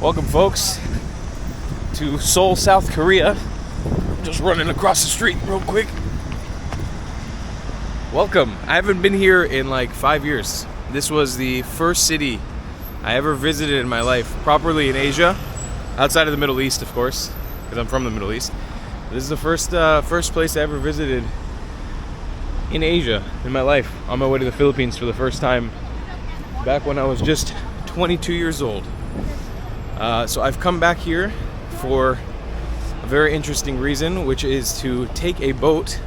Welcome, folks, to Seoul, South Korea. Just running across the street real quick. Welcome. I haven't been here in like 5 years. This was the first city I ever visited in my life, properly in Asia, outside of the Middle East, of course, because I'm from the Middle East. This is the first place I ever visited in Asia in my life, on my way to the Philippines for the first time, back when I was just 22 years old. So I've come back here for a very interesting reason, which is to take a boat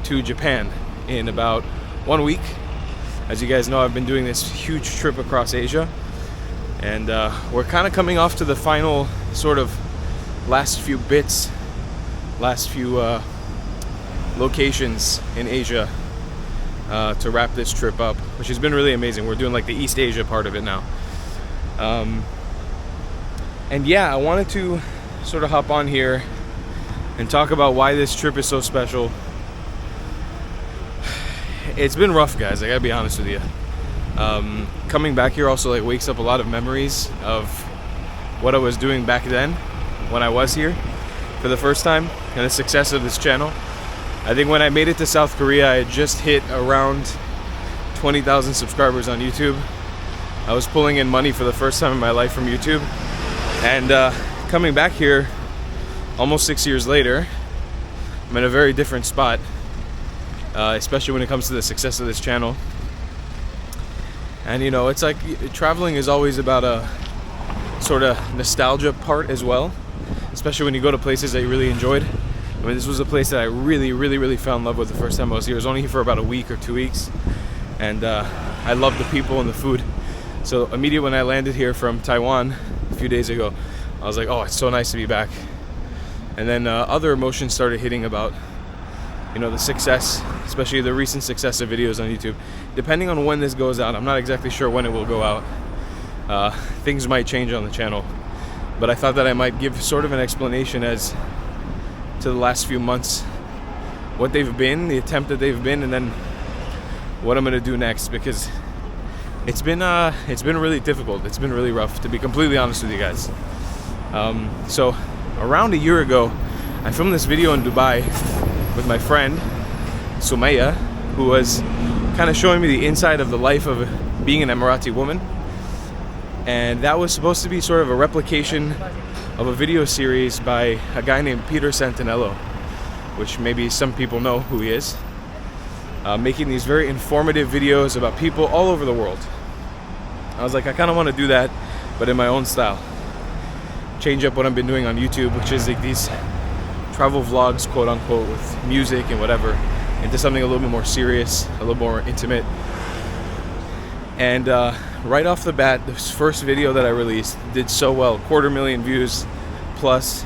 to Japan in about 1 week. As you guys know, I've been doing this huge trip across Asia, and we're kind of coming off to the final sort of last few locations in Asia to wrap this trip up, which has been really amazing. We're doing like the East Asia part of it now. And yeah, I wanted to sort of hop on here and talk about why this trip is so special. It's been rough, guys, I gotta be honest with you. Coming back here also like wakes up a lot of memories of what I was doing back then when I was here for the first time, and the success of this channel. I think when I made it to South Korea, I had just hit around 20,000 subscribers on YouTube. I was pulling in money for the first time in my life from YouTube. And coming back here almost 6 years later, I'm in a very different spot, especially when it comes to the success of this channel. And you know, it's like traveling is always about a sort of nostalgia part as well, especially when you go to places that you really enjoyed. I mean, this was a place that I really fell in love with the first time I was here. I was only here for about a week or 2 weeks, and I loved the people and the food. So immediately when I landed here from Taiwan a few days ago, I was like, oh, it's so nice to be back. And then other emotions started hitting about, you know, the success, especially the recent success of videos on YouTube. Depending on when this goes out, I'm not exactly sure when it will go out. Things might change on the channel, but I thought that I might give sort of an explanation as to the last few months, what they've been, the attempt that they've been, and then what I'm gonna do next, because it's been really difficult. It's been really rough, to be completely honest with you guys. So around a year ago, I filmed this video in Dubai with my friend Sumaya, who was kind of showing me the inside of the life of being an Emirati woman. And that was supposed to be sort of a replication of a video series by a guy named Peter Santinello, which maybe some people know who he is, making these very informative videos about people all over the world. I was like, I kind of want to do that, but in my own style. Change up what I've been doing on YouTube, which is like these travel vlogs, quote unquote, with music and whatever, into something a little bit more serious, a little more intimate. And right off the bat, this first video that I released did so well. 250,000 views plus,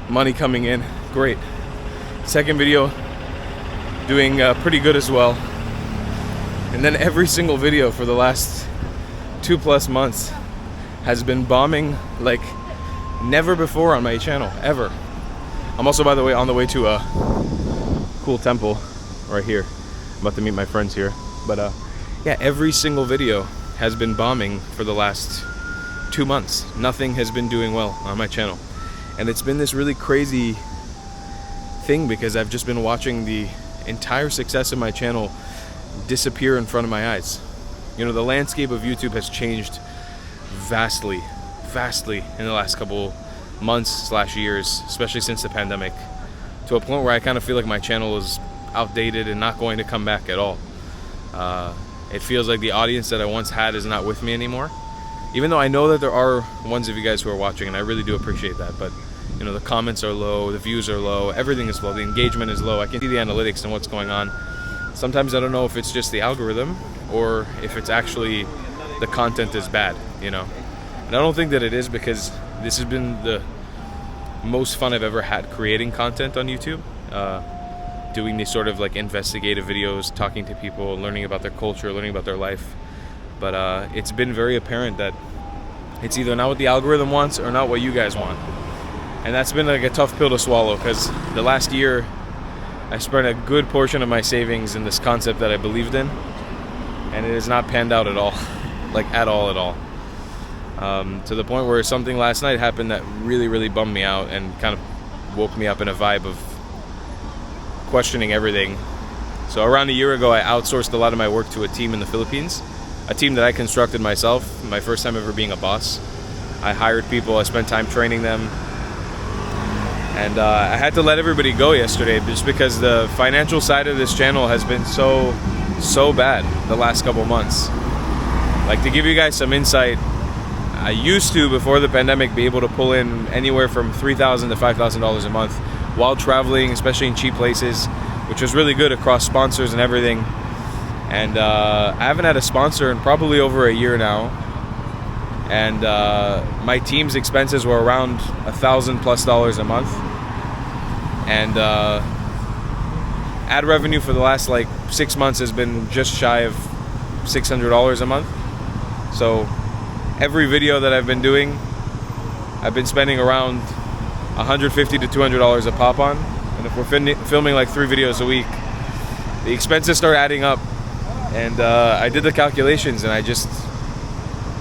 money coming in, great. Second video doing pretty good as well. And then every single video for the last 2+ months has been bombing like never before on my channel, ever. I'm also, by the way, on the way to a cool temple right here. I'm about to meet my friends here. But yeah, every single video has been bombing for the last 2 months. Nothing has been doing well on my channel. And it's been this really crazy thing, because I've just been watching the entire success of my channel disappear in front of my eyes. You know, the landscape of YouTube has changed vastly in the last couple months / years, especially since the pandemic, to a point where I kind of feel like my channel is outdated and not going to come back at all. It feels like the audience that I once had is not with me anymore, even though I know that there are ones of you guys who are watching, and I really do appreciate that. But you know, the comments are low, the views are low, everything is low, the engagement is low. I can see the analytics and what's going on. Sometimes I don't know if it's just the algorithm or if it's actually the content is bad, you know. And I don't think that it is, because this has been the most fun I've ever had creating content on YouTube. Doing these sort of like investigative videos, talking to people, learning about their culture, learning about their life. But it's been very apparent that it's either not what the algorithm wants or not what you guys want. And that's been like a tough pill to swallow, because the last year I spent a good portion of my savings in this concept that I believed in, and it has not panned out at all. Like at all. To the point where something last night happened that really, really bummed me out and kind of woke me up in a vibe of questioning everything. So around a year ago, I outsourced a lot of my work to a team in the Philippines, a team that I constructed myself, my first time ever being a boss. I hired people, I spent time training them, and I had to let everybody go yesterday just because the financial side of this channel has been so bad the last couple months. Like, to give you guys some insight, I used to, before the pandemic, be able to pull in anywhere from $3,000 to $5,000 a month while traveling, especially in cheap places, which was really good across sponsors and everything. And I haven't had a sponsor in probably over a year now. And my team's expenses were around $1,000+ a month. And ad revenue for the last like 6 months has been just shy of $600 a month. So every video that I've been doing, I've been spending around $150 to $200 a pop on. And if we're filming like 3 videos a week, the expenses start adding up. And I did the calculations, and it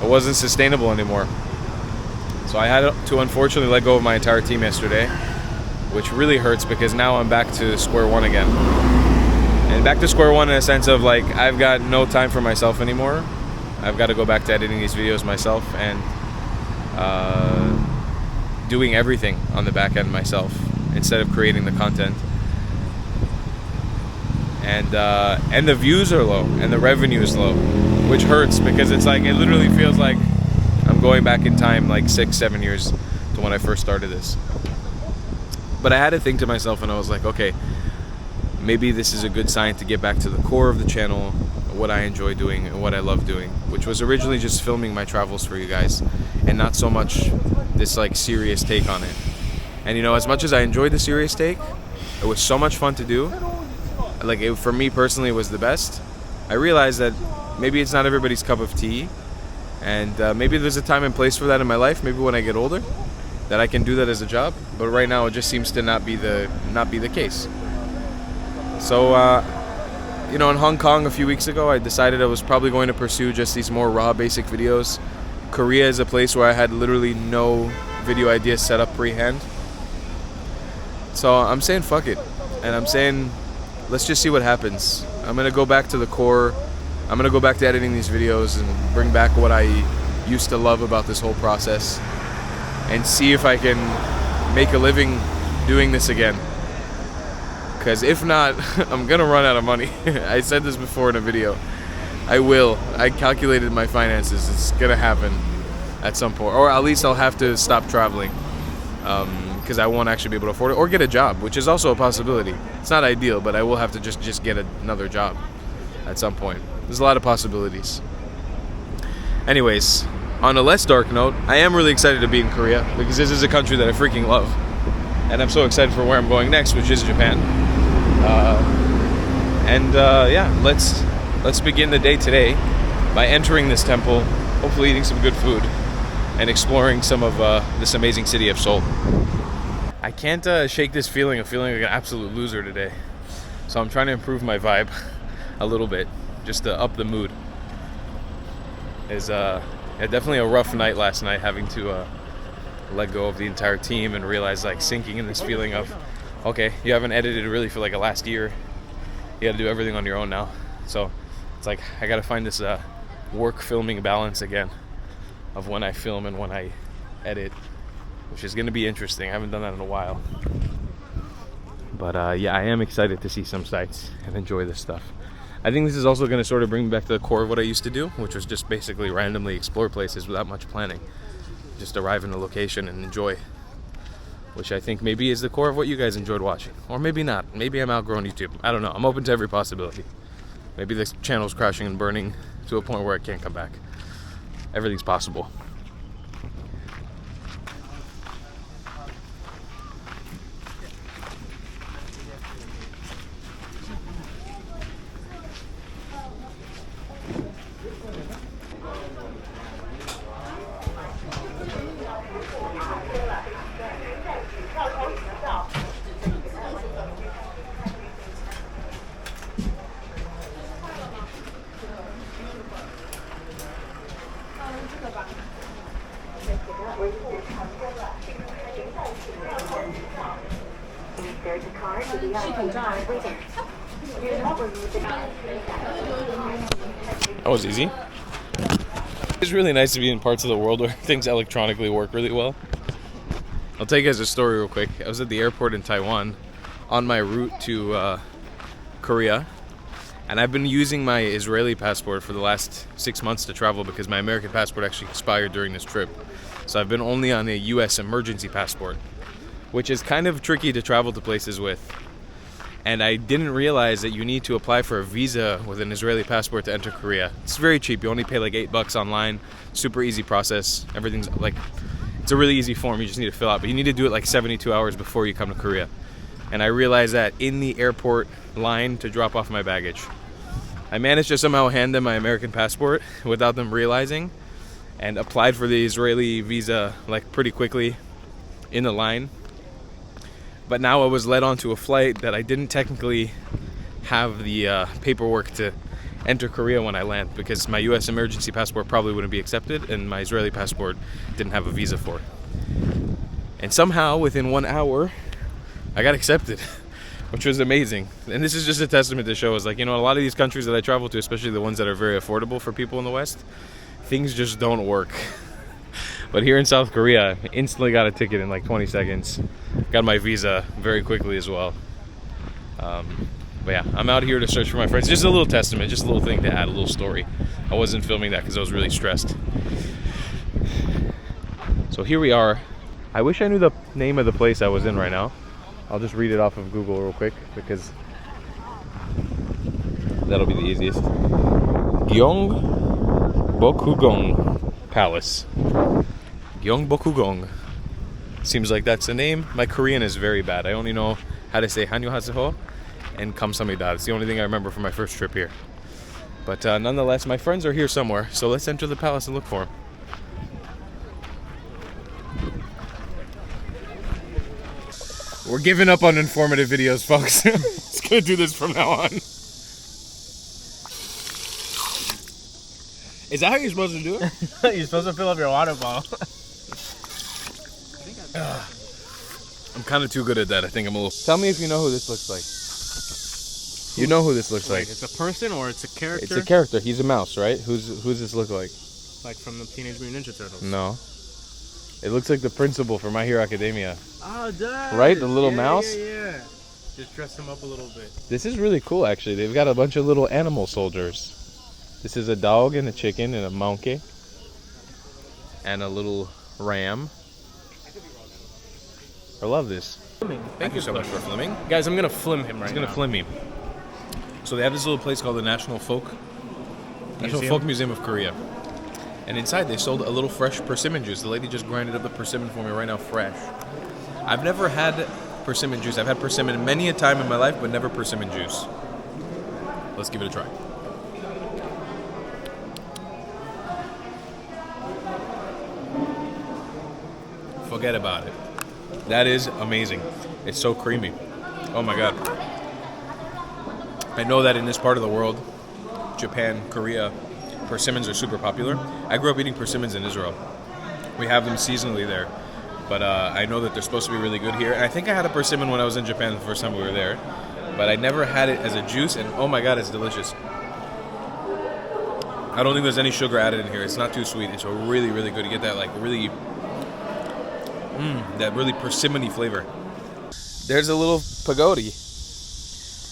wasn't sustainable anymore. So I had to unfortunately let go of my entire team yesterday, which really hurts because now I'm back to square one again. And back to square one in a sense of like, I've got no time for myself anymore. I've got to go back to editing these videos myself and doing everything on the back end myself instead of creating the content. And the views are low and the revenue is low, which hurts because it's like, it literally feels like I'm going back in time like 6-7 years to when I first started this. But I had to think to myself, and I was like, okay, maybe this is a good sign to get back to the core of the channel, what I enjoy doing and what I love doing, which was originally just filming my travels for you guys and not so much this like serious take on it. And you know, as much as I enjoyed the serious take, it was so much fun to do. Like, for me personally, it was the best. I realized that maybe it's not everybody's cup of tea, and maybe there's a time and place for that in my life, maybe when I get older, that I can do that as a job. But right now it just seems to not be the case. So you know, in Hong Kong a few weeks ago, I decided I was probably going to pursue just these more raw, basic videos. Korea is a place where I had literally no video ideas set up pre-hand. So I'm saying fuck it, and I'm saying let's just see what happens. I'm gonna go back to the core. I'm gonna go back to editing these videos and bring back what I used to love about this whole process and see if I can make a living doing this again. Because if not, I'm gonna run out of money. I said this before in a video. I will. I calculated my finances. It's gonna happen at some point. Or at least I'll have to stop traveling. Because I won't actually be able to afford it, or get a job, which is also a possibility. It's not ideal, but I will have to just get another job at some point. There's a lot of possibilities. Anyways, on a less dark note, I am really excited to be in Korea because this is a country that I freaking love, and I'm so excited for where I'm going next, which is Japan. Yeah, let's begin the day today by entering this temple, hopefully eating some good food, and exploring some of this amazing city of Seoul. I can't shake this feeling of feeling like an absolute loser today. So I'm trying to improve my vibe a little bit, just to up the mood. It's definitely a rough night last night, having to let go of the entire team and realize, like, sinking in this feeling of, okay, you haven't edited really for like a last year. You gotta do everything on your own now. So it's like, I gotta find this work filming balance again of when I film and when I edit, which is going to be interesting. I haven't done that in a while. But yeah, I am excited to see some sights and enjoy this stuff. I think this is also going to sort of bring me back to the core of what I used to do, which was just basically randomly explore places without much planning. Just arrive in a location and enjoy, which I think maybe is the core of what you guys enjoyed watching. Or maybe not. Maybe I'm outgrowing YouTube. I don't know. I'm open to every possibility. Maybe this channel's crashing and burning to a point where I can't come back. Everything's possible. That was easy. It's really nice to be in parts of the world where things electronically work really well. I'll tell you guys a story real quick. I was at the airport in Taiwan on my route to Korea, and I've been using my Israeli passport for the last 6 months to travel because my American passport actually expired during this trip. So I've been only on a US emergency passport, which is kind of tricky to travel to places with. And I didn't realize that you need to apply for a visa with an Israeli passport to enter Korea. It's very cheap. You only pay like $8 online. Super easy process. Everything's like, it's a really easy form. You just need to fill out, but you need to do it like 72 hours before you come to Korea. And I realized that in the airport line to drop off my baggage. I managed to somehow hand them my American passport without them realizing, and applied for the Israeli visa like pretty quickly in the line. But now I was led onto a flight that I didn't technically have the paperwork to enter Korea when I land, because my US emergency passport probably wouldn't be accepted and my Israeli passport didn't have a visa for it. And somehow within 1 hour I got accepted, which was amazing. And this is just a testament to show us, like, you know, a lot of these countries that I travel to, especially the ones that are very affordable for people in the West, things just don't work. But here in South Korea, I instantly got a ticket in like 20 seconds. Got my visa very quickly as well. But yeah, I'm out here to search for my friends. Just a little testament, just a little thing to add, a little story. I wasn't filming that because I was really stressed. So here we are. I wish I knew the name of the place I was in right now. I'll just read it off of Google real quick because that'll be the easiest. Gyeongbokgung Palace. Gyeongbokgung. Seems like that's the name. My Korean is very bad. I only know how to say Hannyeonghaseho and Kamsahamnida. It's the only thing I remember from my first trip here. But nonetheless, my friends are here somewhere, so let's enter the palace and look for them. We're giving up on informative videos, folks. Just gonna do this from now on. Is that how you're supposed to do it? You're supposed to fill up your water bottle. I'm kind of too good at that. I think I'm a little... Tell me if you know who this looks like. You know who this looks like. It's a person or it's a character? It's a character. He's a mouse, right? Who's this look like? Like from the Teenage Mutant Ninja Turtles. No. It looks like the principal from My Hero Academia. Oh, duh. Right? The little mouse? Yeah. Just dress him up a little bit. This is really cool, actually. They've got a bunch of little animal soldiers. This is a dog and a chicken and a monkey. And a little ram. I love this. Thank you so much for filming. Guys, I'm going to film him right now. He's going to film me. So they have this little place called the National Folk Museum of Korea. And inside they sold a little fresh persimmon juice. The lady just grinded up the persimmon for me right now, fresh. I've never had persimmon juice. I've had persimmon many a time in my life, but never persimmon juice. Let's give it a try. Forget about it. That is amazing. It's so creamy. Oh my god. I know that in this part of the world, Japan, Korea, persimmons are super popular. I grew up eating persimmons in Israel. We have them seasonally there. But I know that they're supposed to be really good here. And I think I had a persimmon when I was in Japan the first time we were there. But I never had it as a juice, and oh my god, it's delicious. I don't think there's any sugar added in here. It's not too sweet. It's really, really good. You get that like really... that really persimmony flavor. There's a little pagoda.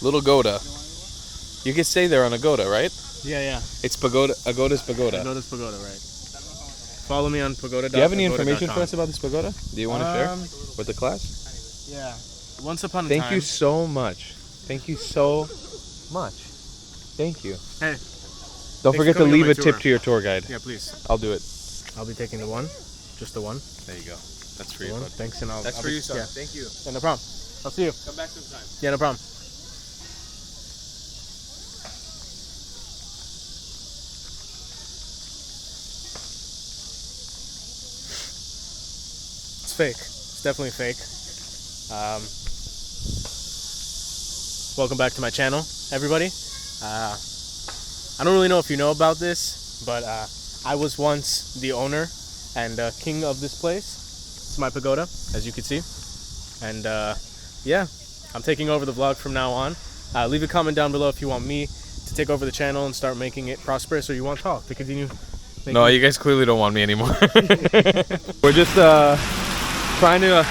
Little goda. You can stay there on a goda, right? Yeah. It's pagoda. Agoda's pagoda. Agoda's pagoda, right. Follow me on pagoda. Do you have any information for us about this pagoda? Do you want to share with the class? Yeah. Once upon a time. Thank you so much. Thank you so much. Thank you. Hey. Don't forget to leave a tip to your tour guide. Yeah, please. I'll do it. I'll be taking the one. Just the one. There you go. That's for you, bud. Thanks, and That's for you, son. Yeah. Thank you. Yeah, no problem. I'll see you. Come back sometime. Yeah, no problem. It's fake. It's definitely fake. Welcome back to my channel, everybody. I don't really know if you know about this, but I was once the owner and king of this place. It's my pagoda, as you can see. And yeah, I'm taking over the vlog from now on. Leave a comment down below if you want me to take over the channel and start making it prosperous, or you want Tal to continue making No, you guys clearly don't want me anymore. We're just trying to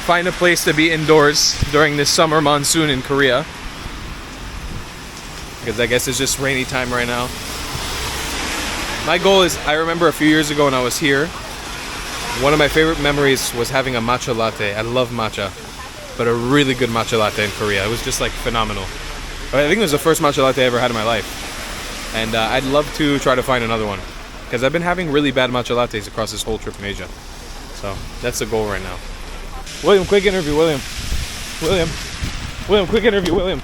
find a place to be indoors during this summer monsoon in Korea. Because I guess it's just rainy time right now. My goal is, I remember a few years ago when I was here, one of my favorite memories was having a matcha latte. I love matcha, but a really good matcha latte in Korea. It was just like phenomenal. I think it was the first matcha latte I ever had in my life. And I'd love to try to find another one. Because I've been having really bad matcha lattes across this whole trip in Asia. So that's the goal right now. William, quick interview, William. William, quick interview, William.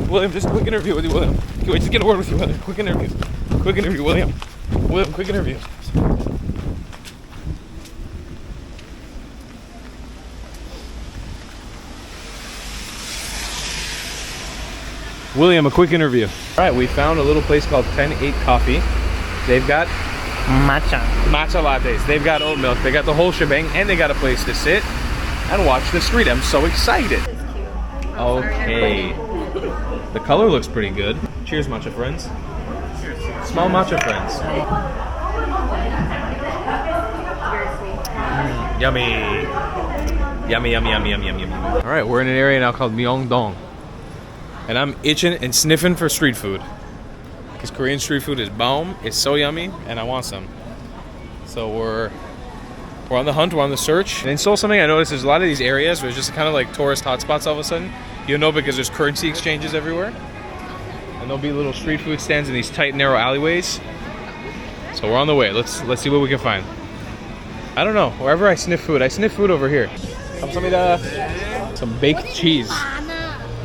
William, just a quick interview with you, William. Can we just get a word with you, William? Quick interview. Quick interview, William. William, quick interview. William, a quick interview. All right, we found a little place called 10-8 Coffee. They've got matcha lattes. They've got oat milk. They got the whole shebang, and they got a place to sit and watch the street. I'm so excited. Okay. The color looks pretty good. Cheers, matcha friends. Cheers. Small matcha friends. Yummy. Yummy, yummy, yummy, yummy, yummy. All right, we're in an area now called Myeongdong. And I'm itching and sniffing for street food. Because Korean street food is bomb, it's so yummy, and I want some. So we're on the hunt, we're on the search. And still something I noticed, there's a lot of these areas where it's just kind of like tourist hotspots all of a sudden. You know, because there's currency exchanges everywhere. And there'll be little street food stands in these tight, narrow alleyways. So we're on the way, let's see what we can find. I don't know, wherever I sniff food over here. Some baked cheese.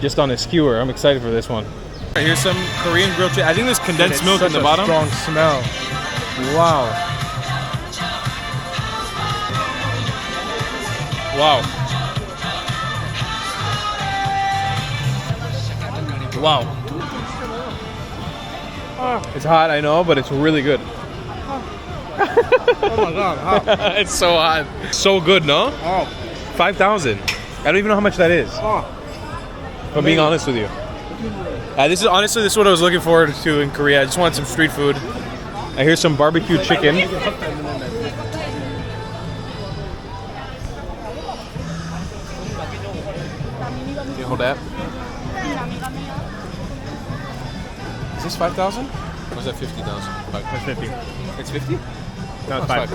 Just on a skewer. I'm excited for this one. Here's some Korean grilled chicken. I think there's condensed milk in the bottom. Strong smell. Wow. Wow. Wow. It's hot, I know, but it's really good. Oh my god, hot. It's so hot. So good, no? Oh. 5,000. I don't even know how much that is. Oh. If I'm being honest with you. This is what I was looking forward to in Korea. I just want some street food. I hear some barbecue chicken. Can you hold that? Is this 5,000? Or is that 50,000? It's 50. It's 50? No, it's 5.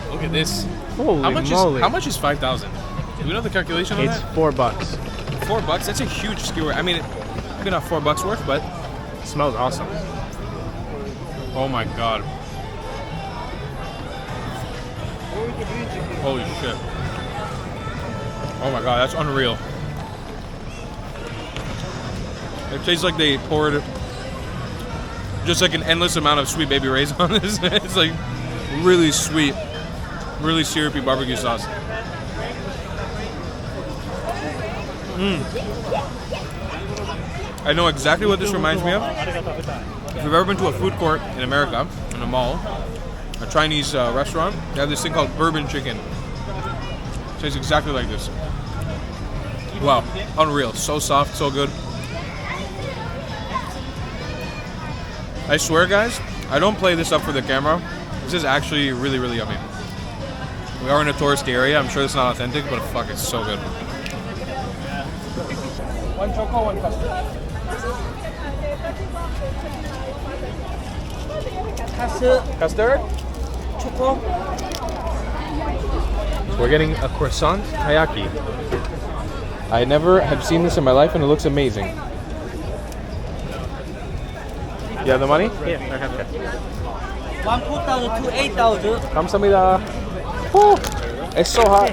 Look at this. Holy moly. How much is 5,000? Do we know the calculation on It's that? $4. $4? That's a huge skewer. I mean, maybe not $4 worth, but It smells awesome. oh my god. Holy shit. Oh my god, that's unreal. It tastes like they poured just like an endless amount of Sweet Baby Ray's on this. It's like really sweet, really syrupy barbecue sauce. I know exactly what this reminds me of. If you've ever been to a food court in America, in a mall, a Chinese restaurant, they have this thing called bourbon chicken. It tastes exactly like this. Wow, unreal. So soft, so good. I swear, guys, I don't play this up for the camera. This is actually really, really yummy. We are in a tourist area. I'm sure it's not authentic, but fuck, it's so good. One choco, one custard. Custard? Choco. We're getting a croissant hayaki. I never have seen this in my life, and it looks amazing. You have the money? Yeah, I have that. 4,000 to 8,000. 감사합니다. Woo, it's so hot.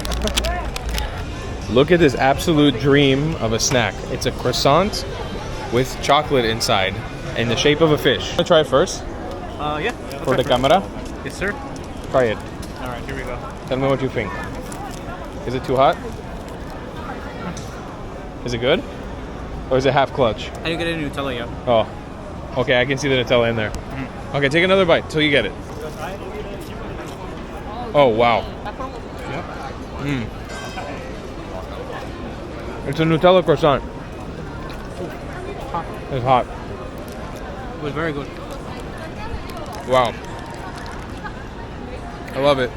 Look at this absolute dream of a snack. It's a croissant with chocolate inside in the shape of a fish. I'm gonna try it first Yeah. for the camera. Yes, sir. Try it. All right, here we go. Tell me what you think. Is it too hot? Is it good? Or is it half clutch? I didn't get any Nutella yet. Oh, okay, I can see the Nutella in there. Okay, take another bite till you get it. Oh, wow. Mm. It's a Nutella croissant. It's hot. It was very good. Wow. I love it.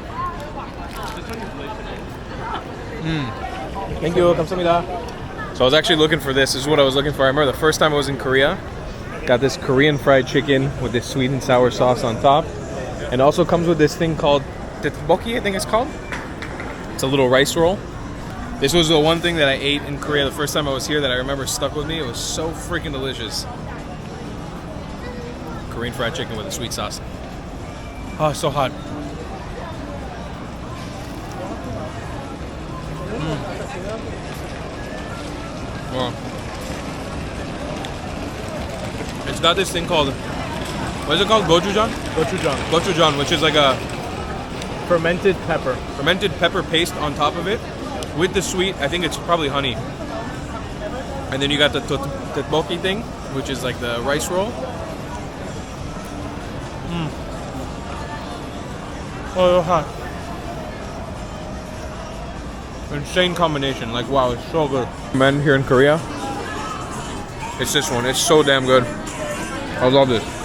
Thank you. 감사합니다. So I was actually looking for this. This is what I was looking for. I remember the first time I was in Korea. Got this Korean fried chicken with this sweet and sour sauce on top. And also comes with this thing called tteokbokki, I think it's called. It's a little rice roll. This was the one thing that I ate in Korea the first time I was here that I remember stuck with me. It was so freaking delicious. Korean fried chicken with a sweet sauce. Oh, it's so hot. Wow. It's got this thing called, what is it called? Gochujang? Gochujang. Gochujang, which is like a Fermented pepper. fermented pepper paste on top of it with the sweet, I think it's probably honey. And then you got the tteokbokki thing, which is like the rice roll. Oh, hot. Insane combination. Like, wow, it's so good. Men here in Korea, it's this one. It's so damn good. I love this.